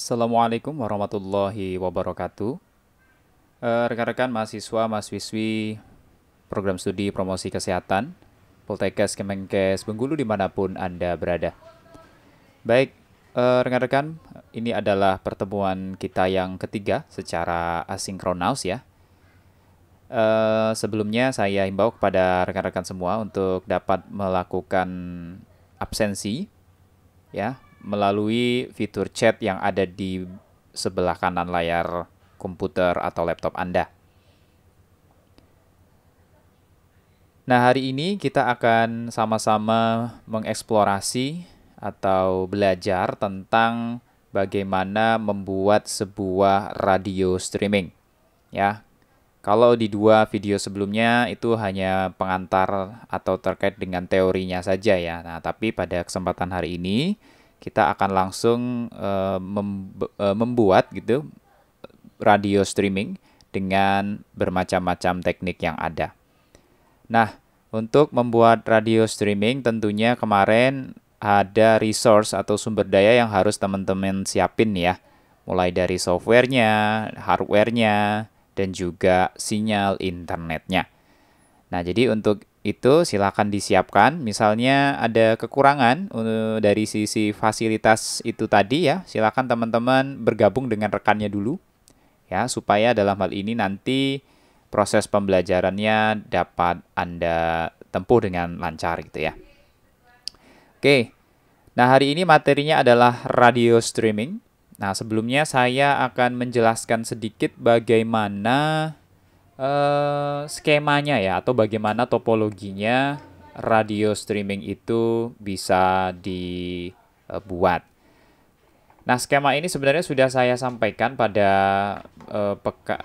Assalamualaikum warahmatullahi wabarakatuh. Rekan-rekan mahasiswa, mahasiswi program studi promosi kesehatan, Poltekkes Kemenkes Bengkulu dimanapun Anda berada. Baik, rekan-rekan, ini adalah pertemuan kita yang ketiga secara asinkronus ya. Sebelumnya saya himbau kepada rekan-rekan semua untuk dapat melakukan absensi ya melalui fitur chat yang ada di sebelah kanan layar komputer atau laptop Anda. Nah, hari ini kita akan sama-sama mengeksplorasi atau belajar tentang bagaimana membuat sebuah radio streaming. Ya, kalau di dua video sebelumnya itu hanya pengantar atau terkait dengan teorinya saja ya. Nah, tapi pada kesempatan hari ini kita akan langsung membuat gitu radio streaming dengan bermacam-macam teknik yang ada. Nah, untuk membuat radio streaming tentunya kemarin ada resource atau sumber daya yang harus teman-teman siapin ya. Mulai dari softwarenya, hardwarenya, dan juga sinyal internetnya. Nah, jadi untuk itu silakan disiapkan. Misalnya ada kekurangan dari sisi fasilitas itu tadi ya, silakan teman-teman bergabung dengan rekannya dulu ya, supaya dalam hal ini nanti proses pembelajarannya dapat Anda tempuh dengan lancar gitu ya. Oke, nah hari ini materinya adalah radio streaming. Nah, sebelumnya saya akan menjelaskan sedikit bagaimana skemanya ya, atau bagaimana topologinya radio streaming itu bisa dibuat. Nah, skema ini sebenarnya sudah saya sampaikan pada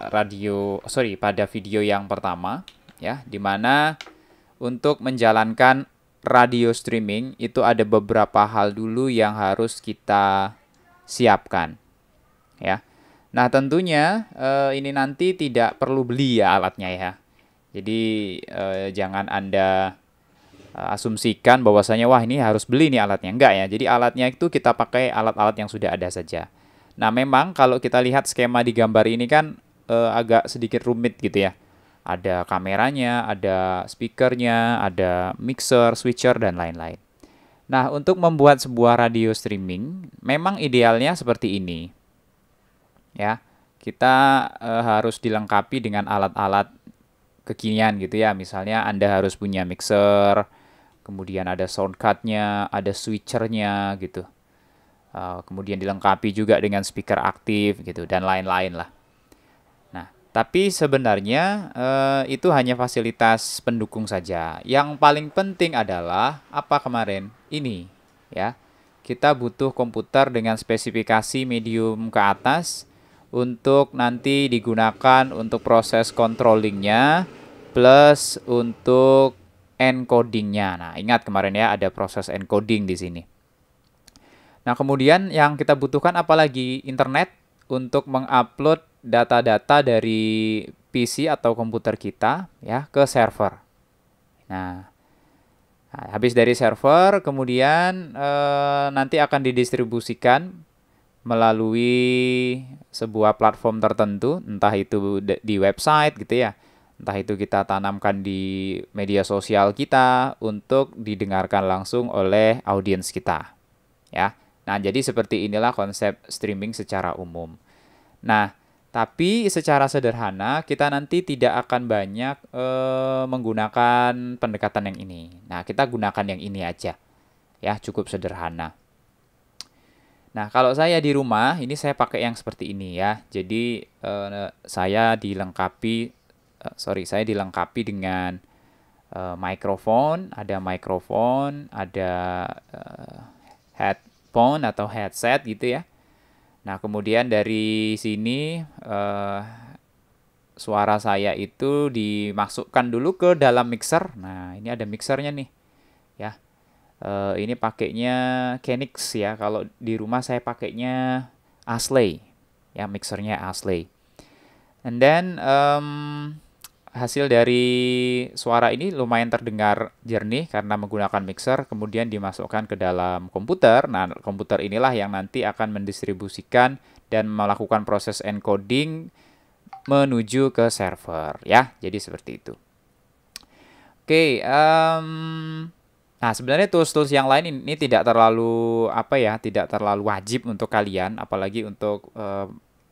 pada video yang pertama ya, di mana untuk menjalankan radio streaming itu ada beberapa hal dulu yang harus kita siapkan ya. Nah, tentunya ini nanti tidak perlu beli ya alatnya ya. Jadi jangan Anda asumsikan bahwasanya wah ini harus beli nih alatnya. Enggak ya. Jadi alatnya itu kita pakai alat-alat yang sudah ada saja. Nah, memang kalau kita lihat skema di gambar ini kan agak sedikit rumit gitu ya. Ada kameranya, ada speakernya, ada mixer, switcher, dan lain-lain. Nah, untuk membuat sebuah radio streaming, memang idealnya seperti ini. Ya, kita harus dilengkapi dengan alat-alat kekinian gitu ya. Misalnya Anda harus punya mixer, kemudian ada sound card-nya, ada switcher-nya gitu. Kemudian dilengkapi juga dengan speaker aktif gitu dan lain-lain lah. Nah, tapi sebenarnya itu hanya fasilitas pendukung saja. Yang paling penting adalah apa kemarin? Ini ya. Kita butuh komputer dengan spesifikasi medium ke atas untuk nanti digunakan untuk proses controllingnya plus untuk encodingnya. Nah, ingat kemarin ya ada proses encoding di sini. Nah, kemudian yang kita butuhkan apalagi internet untuk mengupload data-data dari PC atau komputer kita ya ke server. Nah, habis dari server kemudian nanti akan didistribusikan melalui sebuah platform tertentu, entah itu di website gitu ya, entah itu kita tanamkan di media sosial kita untuk didengarkan langsung oleh audiens kita ya. Nah, jadi seperti inilah konsep streaming secara umum. Nah, tapi secara sederhana kita nanti tidak akan banyak menggunakan pendekatan yang ini. Nah, kita gunakan yang ini aja ya, cukup sederhana. Nah, kalau saya di rumah, ini saya pakai yang seperti ini ya. Jadi saya dilengkapi dengan mikrofon, ada headphone atau headset gitu ya. Nah, kemudian dari sini suara saya itu dimasukkan dulu ke dalam mixer. Nah, ini ada mixernya nih ya. Ini pakainya Kenix ya. Kalau di rumah saya pakainya Asley ya, mixernya Asley. And then hasil dari suara ini lumayan terdengar jernih karena menggunakan mixer, kemudian dimasukkan ke dalam komputer. Nah, komputer inilah yang nanti akan mendistribusikan dan melakukan proses encoding menuju ke server, ya. Jadi seperti itu. Oke, nah sebenarnya tools-tools yang lain ini tidak terlalu tidak terlalu wajib untuk kalian, apalagi untuk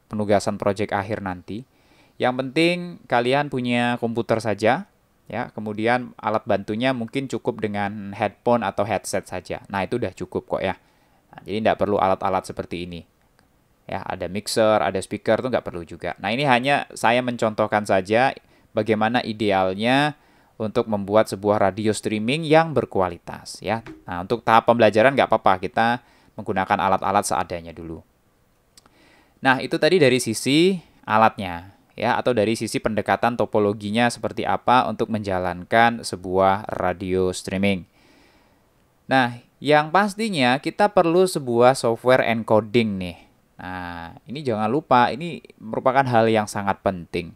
penugasan project akhir nanti. Yang penting kalian punya komputer saja, ya. Kemudian alat bantunya mungkin cukup dengan headphone atau headset saja. Nah, itu udah cukup kok ya. Nah, jadi tidak perlu alat-alat seperti ini. Ya, ada mixer, ada speaker itu nggak perlu juga. Nah, ini hanya saya mencontohkan saja bagaimana idealnya untuk membuat sebuah radio streaming yang berkualitas, ya. Nah, untuk tahap pembelajaran nggak apa-apa, kita menggunakan alat-alat seadanya dulu. Nah, itu tadi dari sisi alatnya, ya, atau dari sisi pendekatan topologinya seperti apa untuk menjalankan sebuah radio streaming. Nah, yang pastinya kita perlu sebuah software encoding nih. Nah, ini jangan lupa, ini merupakan hal yang sangat penting.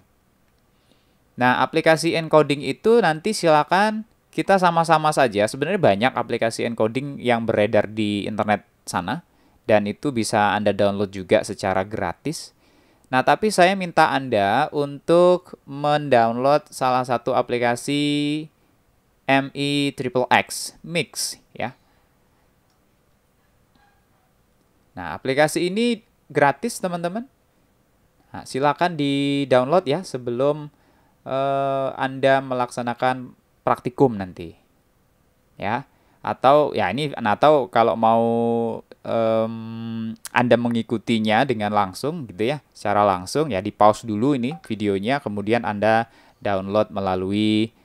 Nah, aplikasi encoding itu nanti silakan kita sama-sama saja. Sebenarnya banyak aplikasi encoding yang beredar di internet sana, dan itu bisa Anda download juga secara gratis. Nah, tapi saya minta Anda untuk mendownload salah satu aplikasi MIXX Mix, ya. Nah, aplikasi ini gratis, teman-teman. Nah, silakan di-download ya sebelum Anda melaksanakan praktikum nanti. Ya. Atau kalau mau Anda mengikutinya dengan langsung gitu ya, secara langsung ya, di pause dulu ini videonya, kemudian Anda download melalui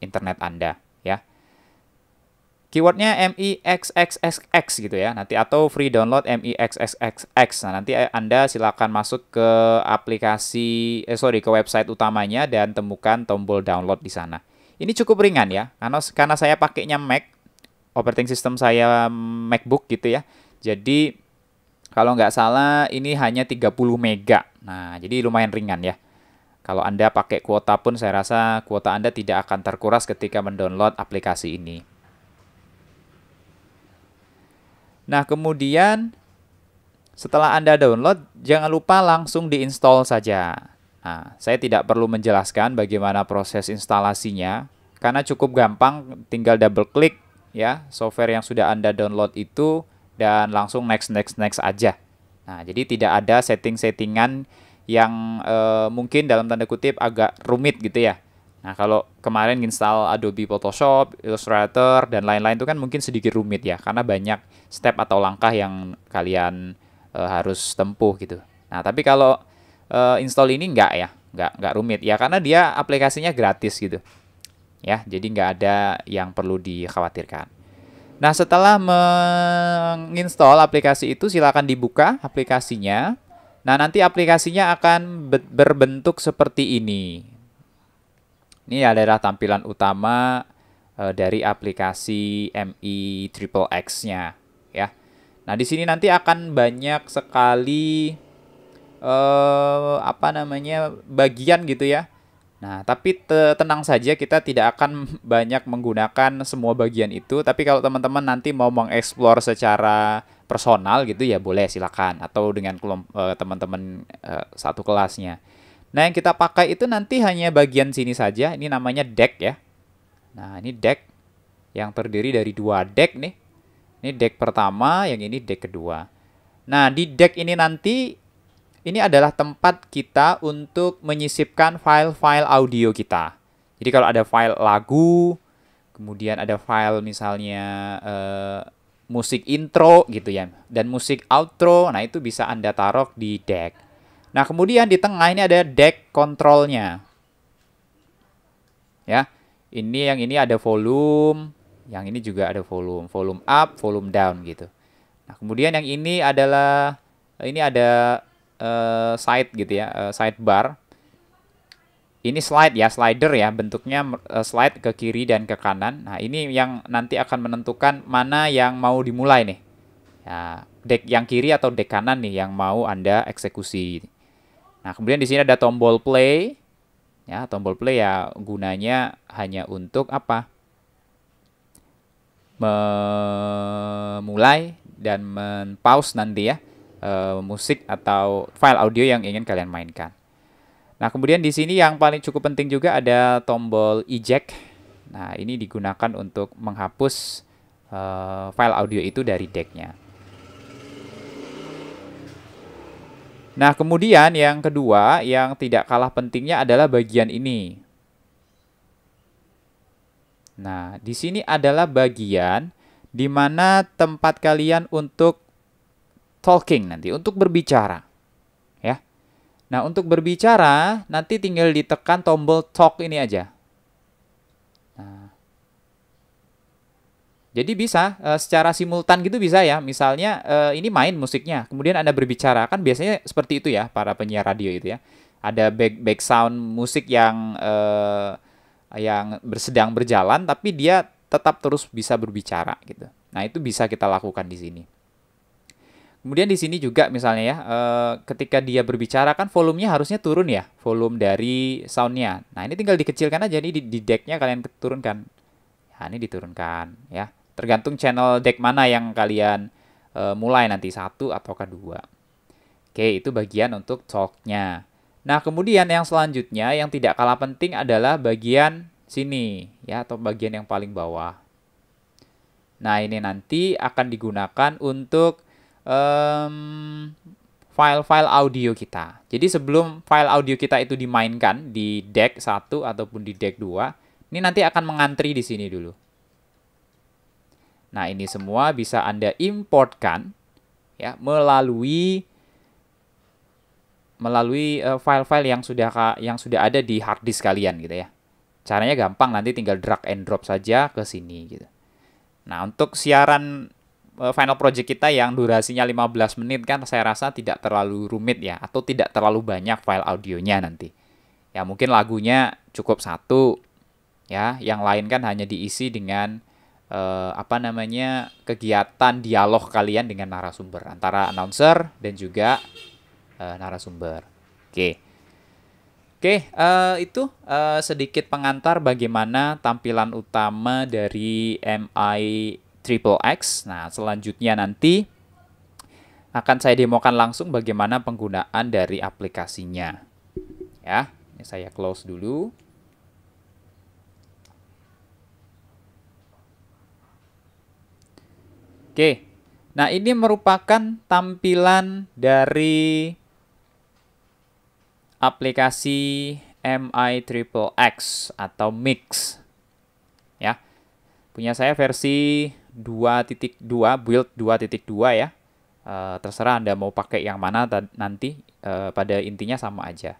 internet Anda, ya. Keywordnya MIXXX gitu ya, nanti, atau free download MIXXX. Nah, nanti Anda silakan masuk ke ke website utamanya dan temukan tombol download di sana. Ini cukup ringan ya, karena saya pakainya Mac, operating system saya MacBook gitu ya. Jadi kalau nggak salah ini hanya 30 mega. Nah, jadi lumayan ringan ya. Kalau Anda pakai kuota pun saya rasa kuota Anda tidak akan terkuras ketika mendownload aplikasi ini. Nah, kemudian setelah Anda download, jangan lupa langsung diinstal saja. Nah, saya tidak perlu menjelaskan bagaimana proses instalasinya, karena cukup gampang, tinggal double klik ya software yang sudah Anda download itu, dan langsung next aja. Nah, jadi tidak ada setting-settingan yang mungkin dalam tanda kutip agak rumit gitu ya. Nah, kalau kemarin install Adobe Photoshop, Illustrator, dan lain-lain itu kan mungkin sedikit rumit ya, karena banyak step atau langkah yang kalian harus tempuh gitu. Nah, tapi kalau install ini nggak rumit ya, karena dia aplikasinya gratis gitu. Ya, jadi nggak ada yang perlu dikhawatirkan. Nah, setelah menginstall aplikasi itu, silakan dibuka aplikasinya. Nah, nanti aplikasinya akan berbentuk seperti ini. Ini adalah tampilan utama dari aplikasi MIXX-nya, ya. Nah, di sini nanti akan banyak sekali bagian gitu ya. Nah, tapi tenang saja, kita tidak akan banyak menggunakan semua bagian itu. Tapi kalau teman-teman nanti mau mengeksplor secara personal gitu ya, boleh, silakan, atau dengan teman-teman satu kelasnya. Nah, yang kita pakai itu nanti hanya bagian sini saja. Ini namanya deck ya. Nah, ini deck yang terdiri dari 2 deck nih. Ini deck pertama, yang ini deck kedua. Nah, di deck ini nanti, ini adalah tempat kita untuk menyisipkan file-file audio kita. Jadi kalau ada file lagu, kemudian ada file misalnya musik intro gitu ya, dan musik outro, nah itu bisa Anda taruh di deck. Nah, kemudian di tengah ini ada deck kontrolnya. Ya. Yang ini ada volume, yang ini juga ada volume up, volume down gitu. Nah, kemudian yang ini ada side gitu ya, sidebar. Ini slide ya, slider ya, bentuknya slide ke kiri dan ke kanan. Nah, ini yang nanti akan menentukan mana yang mau dimulai nih. Ya, deck yang kiri atau deck kanan nih yang mau Anda eksekusi. Nah, kemudian di sini ada tombol play. Ya, tombol play ya gunanya hanya untuk apa? Memulai dan men-pause nanti ya musik atau file audio yang ingin kalian mainkan. Nah, kemudian di sini yang paling cukup penting juga ada tombol eject. Nah, ini digunakan untuk menghapus file audio itu dari decknya. Nah, kemudian yang kedua yang tidak kalah pentingnya adalah bagian ini. Nah, di sini adalah bagian di mana tempat kalian untuk talking nanti, untuk berbicara. Ya. Nah, untuk berbicara nanti tinggal ditekan tombol talk ini aja. Nah, jadi bisa secara simultan gitu bisa ya. Misalnya ini main musiknya, kemudian Anda berbicara. Kan biasanya seperti itu ya para penyiar radio itu ya. Ada back sound musik yang sedang berjalan tapi dia tetap terus bisa berbicara gitu. Nah, itu bisa kita lakukan di sini. Kemudian di sini juga misalnya ya, ketika dia berbicara kan volumenya harusnya turun ya, volume dari soundnya. Nah, ini tinggal dikecilkan aja nih di decknya kalian turunkan. Nah, ini diturunkan ya. Tergantung channel deck mana yang kalian mulai nanti, satu atau kedua. Oke, itu bagian untuk talk-nya. Nah, kemudian yang selanjutnya yang tidak kalah penting adalah bagian sini ya, atau bagian yang paling bawah. Nah, ini nanti akan digunakan untuk file-file audio kita. Jadi sebelum file audio kita itu dimainkan di deck 1 ataupun di deck 2, ini nanti akan mengantri di sini dulu. Nah, ini semua bisa Anda importkan ya melalui file-file yang sudah ada di hard disk kalian gitu ya. Caranya gampang, nanti tinggal drag and drop saja ke sini gitu. Nah, untuk siaran final project kita yang durasinya 15 menit kan saya rasa tidak terlalu rumit ya, atau tidak terlalu banyak file audionya nanti. Ya, mungkin lagunya cukup satu ya, yang lain kan hanya diisi dengan kegiatan dialog kalian dengan narasumber antara announcer dan juga narasumber. Oke, itu sedikit pengantar bagaimana tampilan utama dari MI Triple X. Nah, selanjutnya nanti akan saya demokan langsung bagaimana penggunaan dari aplikasinya. Ya, ini saya close dulu. Oke, nah ini merupakan tampilan dari aplikasi MI Triple X atau Mix ya. Punya saya versi 2.2, build 2.2 ya. Terserah Anda mau pakai yang mana nanti, pada intinya sama aja.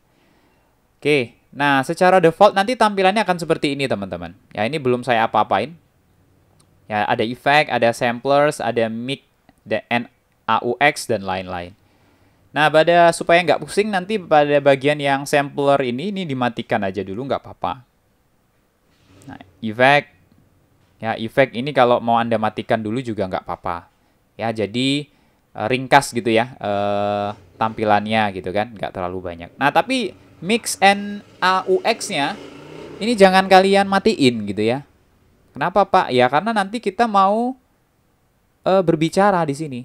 Oke, nah secara default nanti tampilannya akan seperti ini teman-teman. Ya, ini belum saya apa-apain. Ya, ada effect, ada samplers, ada mic, dan AUX dan lain-lain. Nah, supaya nggak pusing nanti pada bagian yang sampler ini dimatikan aja dulu, nggak apa-apa. Nah, efek ini kalau mau Anda matikan dulu juga nggak apa-apa. Ya, jadi ringkas gitu ya tampilannya gitu kan, nggak terlalu banyak. Nah, tapi mix and AUX-nya ini jangan kalian matiin gitu ya. Kenapa, Pak? Ya, karena nanti kita mau berbicara di sini.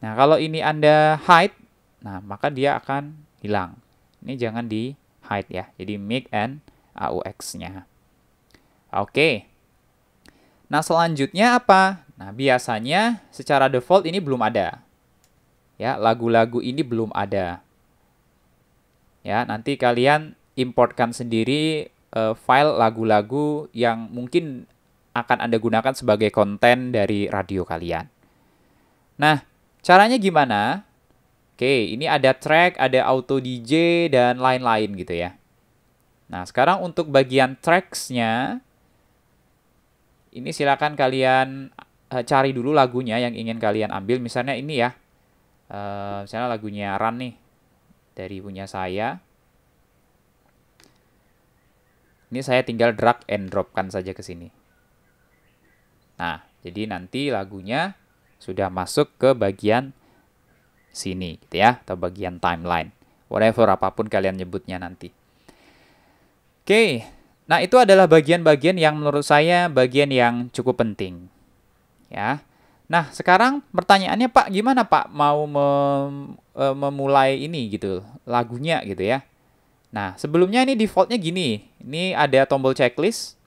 Nah, kalau ini Anda hide, nah maka dia akan hilang. Ini jangan di hide ya. Jadi mic and AUX-nya. Oke. Nah, selanjutnya apa? Nah, biasanya secara default ini belum ada. Ya, lagu-lagu ini belum ada. Ya, nanti kalian importkan sendiri file lagu-lagu yang mungkin akan Anda gunakan sebagai konten dari radio kalian. Nah, caranya gimana? Oke, ini ada track, ada auto DJ, dan lain-lain gitu ya. Nah, sekarang untuk bagian tracks-nya, ini silakan kalian cari dulu lagunya yang ingin kalian ambil. Misalnya ini ya, misalnya lagunya Run nih, dari punya saya. Ini saya tinggal drag and dropkan saja ke sini. Nah, jadi nanti lagunya sudah masuk ke bagian sini gitu ya, atau bagian timeline, whatever apapun kalian nyebutnya nanti. Oke, nah itu adalah bagian-bagian yang menurut saya bagian yang cukup penting. Ya. Nah, sekarang pertanyaannya Pak, gimana Pak mau memulai ini gitu, lagunya gitu ya. Nah, sebelumnya ini defaultnya gini. Ini ada tombol checklist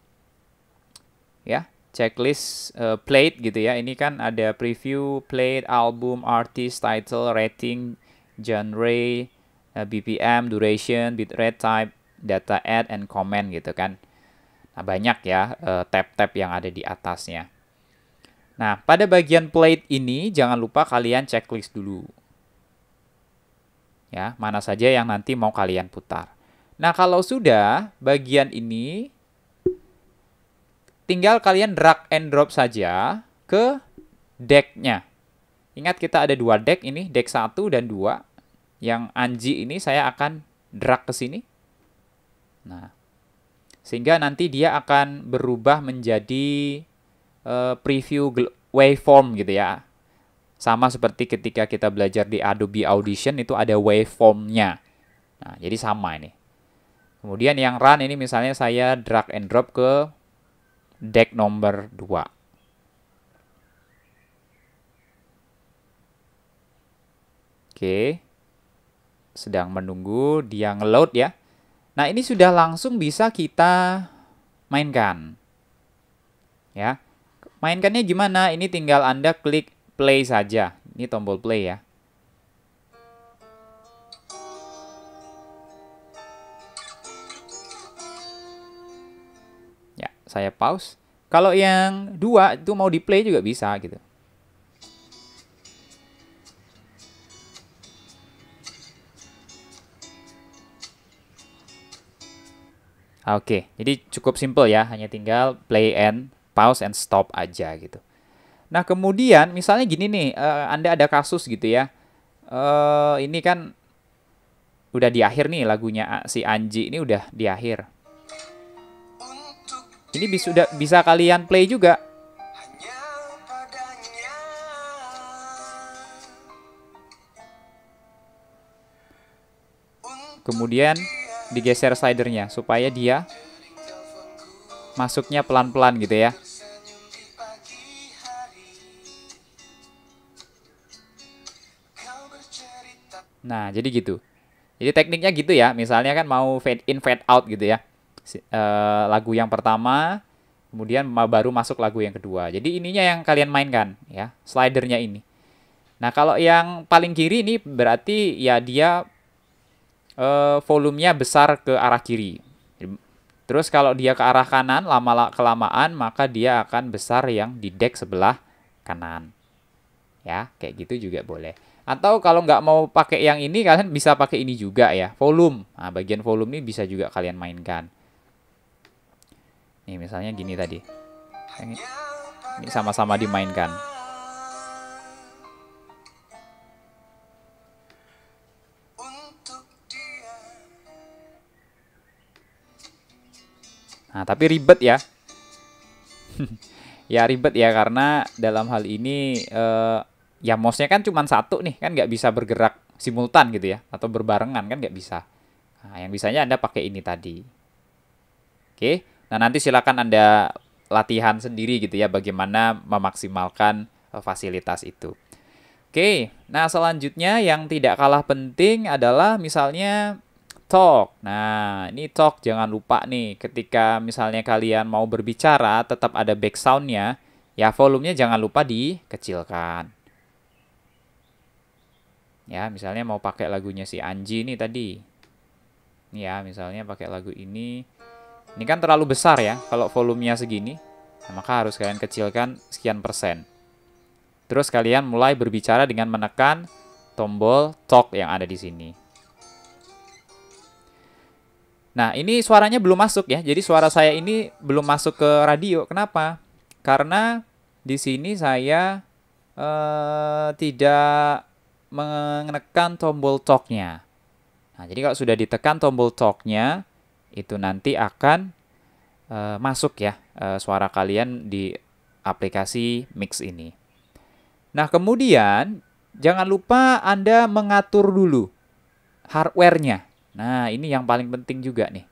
ya, checklist played gitu ya. Ini kan ada preview, played, album, artist, title, rating, genre, BPM, duration, bitrate type, data add, and comment gitu kan. Nah, banyak ya tab-tab yang ada di atasnya. Nah, pada bagian played ini jangan lupa kalian checklist dulu. Ya, mana saja yang nanti mau kalian putar. Nah, kalau sudah bagian ini tinggal kalian drag and drop saja ke deck-nya. Ingat kita ada dua deck ini, deck 1 dan 2. Yang Anji ini saya akan drag ke sini. Nah, sehingga nanti dia akan berubah menjadi preview waveform gitu ya. Sama seperti ketika kita belajar di Adobe Audition itu ada waveformnya. Nah, jadi sama ini. Kemudian yang run ini misalnya saya drag and drop ke deck nomor 2. Oke. Sedang menunggu dia ngeload ya. Nah, ini sudah langsung bisa kita mainkan. Ya. Mainkannya gimana? Ini tinggal Anda klik play saja. Ini tombol play ya. Ya, saya pause. Kalau yang 2 itu mau di play juga bisa gitu. Oke, jadi cukup simple ya, hanya tinggal play and pause and stop aja gitu. Nah, kemudian misalnya gini nih, Anda ada kasus gitu ya. Ini kan udah di akhir nih lagunya si Anji ini udah di akhir. Ini bisa kalian play juga. Kemudian digeser slidernya supaya dia masuknya pelan-pelan gitu ya. Nah, jadi gitu. Jadi tekniknya gitu ya. Misalnya kan mau fade in, fade out gitu ya. Lagu yang pertama, kemudian baru masuk lagu yang kedua. Jadi ininya yang kalian mainkan ya, slidernya ini. Nah, kalau yang paling kiri ini berarti ya dia volumenya besar ke arah kiri. Terus kalau dia ke arah kanan, kelamaan maka dia akan besar yang di deck sebelah kanan. Ya, kayak gitu juga boleh. Atau kalau nggak mau pakai yang ini, kalian bisa pakai ini juga ya, volume. Nah, bagian volume ini bisa juga kalian mainkan. Nih, misalnya gini tadi. Ini sama-sama dimainkan. Nah, tapi ribet ya. Ya ribet ya, karena dalam hal ini ya mouse-nya kan cuma satu nih, kan nggak bisa bergerak simultan gitu ya, atau berbarengan kan nggak bisa. Nah, yang bisanya Anda pakai ini tadi. Oke, nah nanti silakan Anda latihan sendiri gitu ya, bagaimana memaksimalkan fasilitas itu. Oke, nah selanjutnya yang tidak kalah penting adalah misalnya talk. Nah, ini talk jangan lupa nih, ketika misalnya kalian mau berbicara tetap ada background-nya, ya volumenya jangan lupa dikecilkan. Ya, misalnya mau pakai lagunya si Anji nih tadi. Ini ya, misalnya pakai lagu ini. Ini kan terlalu besar ya, kalau volumenya segini. Nah, maka harus kalian kecilkan sekian persen. Terus kalian mulai berbicara dengan menekan tombol talk yang ada di sini. Nah, ini suaranya belum masuk ya. Jadi suara saya ini belum masuk ke radio. Kenapa? Karena di sini saya tidak menekan tombol talk-nya. Nah, jadi kalau sudah ditekan tombol talk-nya, itu nanti akan masuk ya suara kalian di aplikasi Mix ini. Nah, kemudian jangan lupa Anda mengatur dulu hardware-nya. Nah, ini yang paling penting juga nih.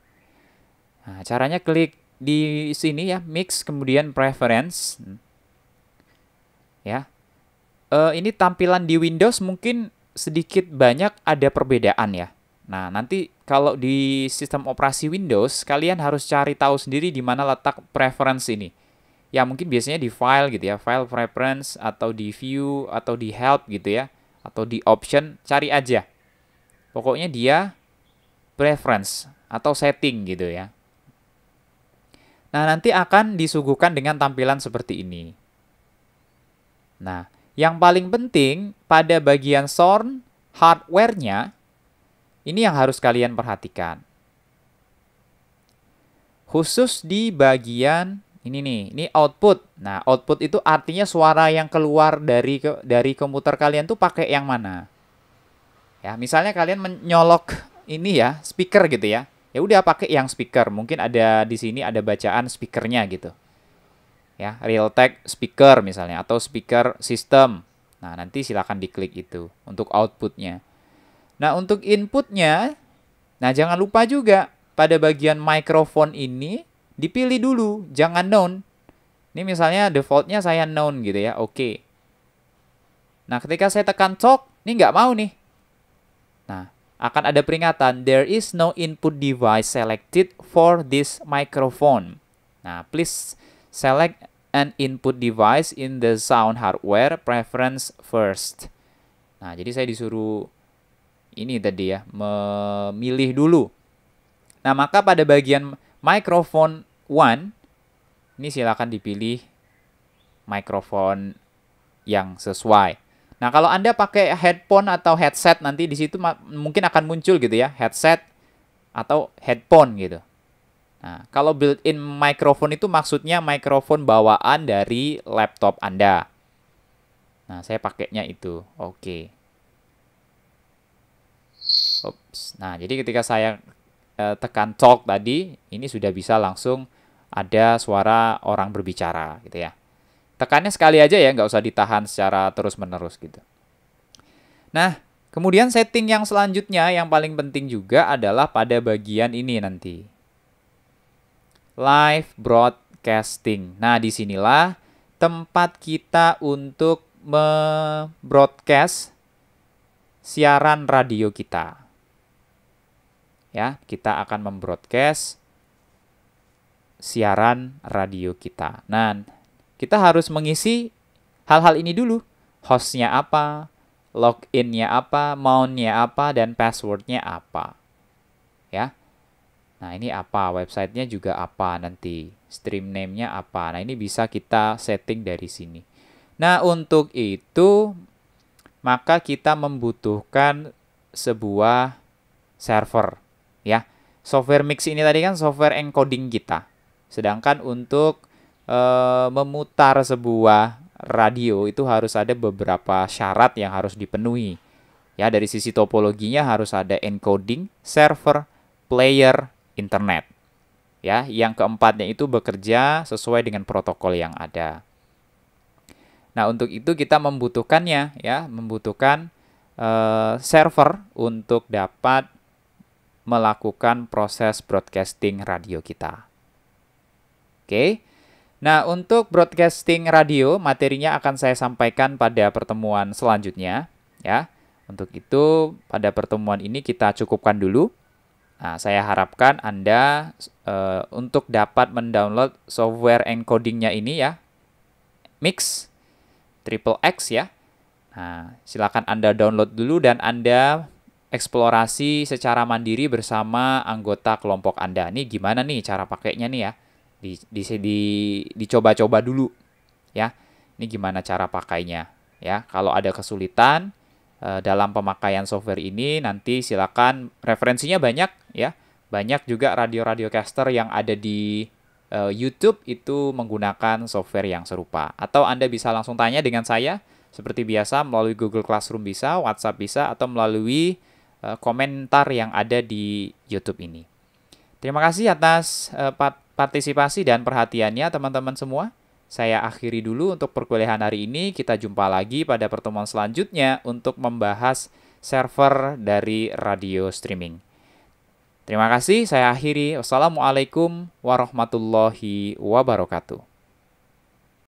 Nah, caranya klik di sini ya, mix, kemudian preference. Ya, ini tampilan di Windows mungkin sedikit banyak ada perbedaan ya. Nah, nanti kalau di sistem operasi Windows, kalian harus cari tahu sendiri di mana letak preference ini. Ya, mungkin biasanya di file gitu ya, file preference, atau di view, atau di help gitu ya, atau di option, cari aja. Pokoknya dia preference atau setting gitu ya. Nah, nanti akan disuguhkan dengan tampilan seperti ini. Nah, yang paling penting pada bagian sound hardware-nya, ini yang harus kalian perhatikan. Khusus di bagian ini nih, ini output. Nah, output itu artinya suara yang keluar dari komputer kalian tuh pakai yang mana? Ya, misalnya kalian menyolok ini ya, speaker gitu ya. Ya udah pakai yang speaker. Mungkin ada di sini ada bacaan speakernya gitu. Ya, Realtek speaker misalnya atau speaker system. Nah, nanti silakan diklik itu untuk outputnya. Nah, untuk inputnya, nah jangan lupa juga pada bagian microphone ini dipilih dulu, jangan known. Ini misalnya defaultnya saya known gitu ya, oke. Nah, ketika saya tekan talk, ini nggak mau nih. Nah, akan ada peringatan, there is no input device selected for this microphone. Nah, please select an input device in the sound hardware preference first. Nah, jadi saya disuruh ini tadi ya, memilih dulu. Nah, maka pada bagian microphone 1, ini silakan dipilih mikrofon yang sesuai. Nah, kalau Anda pakai headphone atau headset, nanti di situ mungkin akan muncul gitu ya, headset atau headphone gitu. Nah, kalau built-in microphone itu maksudnya mikrofon bawaan dari laptop Anda. Nah, saya pakainya itu. Oke. Oops. Nah, jadi ketika saya tekan talk tadi, ini sudah bisa langsung ada suara orang berbicara gitu ya. Tekannya sekali aja ya, nggak usah ditahan secara terus-menerus gitu. Nah, kemudian setting yang selanjutnya yang paling penting juga adalah pada bagian ini nanti. Live broadcasting. Nah, disinilah tempat kita untuk membroadcast siaran radio kita. Ya, kita akan membroadcast siaran radio kita. Nah, kita harus mengisi hal-hal ini dulu. Hostnya apa, login-nya apa, mount-nya apa, dan password-nya apa. Ya. Nah, ini apa, website-nya juga apa nanti, stream name-nya apa. Nah, ini bisa kita setting dari sini. Nah, untuk itu, maka kita membutuhkan sebuah server. Ya, software mix ini tadi kan software encoding kita. Sedangkan untuk memutar sebuah radio itu harus ada beberapa syarat yang harus dipenuhi. Ya, dari sisi topologinya harus ada encoding, server, player, internet. Ya, yang keempatnya itu bekerja sesuai dengan protokol yang ada. Nah, untuk itu kita membutuhkannya ya, membutuhkan server untuk dapat melakukan proses broadcasting radio kita. Oke. Nah, untuk broadcasting radio, materinya akan saya sampaikan pada pertemuan selanjutnya. Ya, untuk itu pada pertemuan ini kita cukupkan dulu. Nah, saya harapkan Anda untuk dapat mendownload software encodingnya ini ya, Mix XXX ya. Nah, silakan Anda download dulu dan Anda eksplorasi secara mandiri bersama anggota kelompok Anda. Nih gimana nih cara pakainya nih ya? Dicoba-coba dulu ya. Ini gimana cara pakainya ya. Kalau ada kesulitan dalam pemakaian software ini, nanti silakan, referensinya banyak ya. Banyak juga radio-radio caster yang ada di YouTube itu menggunakan software yang serupa. Atau Anda bisa langsung tanya dengan saya seperti biasa melalui Google Classroom bisa, WhatsApp bisa, atau melalui komentar yang ada di YouTube ini. Terima kasih atas partisipasi dan perhatiannya teman-teman semua. Saya akhiri dulu untuk perkuliahan hari ini. Kita jumpa lagi pada pertemuan selanjutnya untuk membahas server dari radio streaming. Terima kasih, saya akhiri. Wassalamualaikum warahmatullahi wabarakatuh.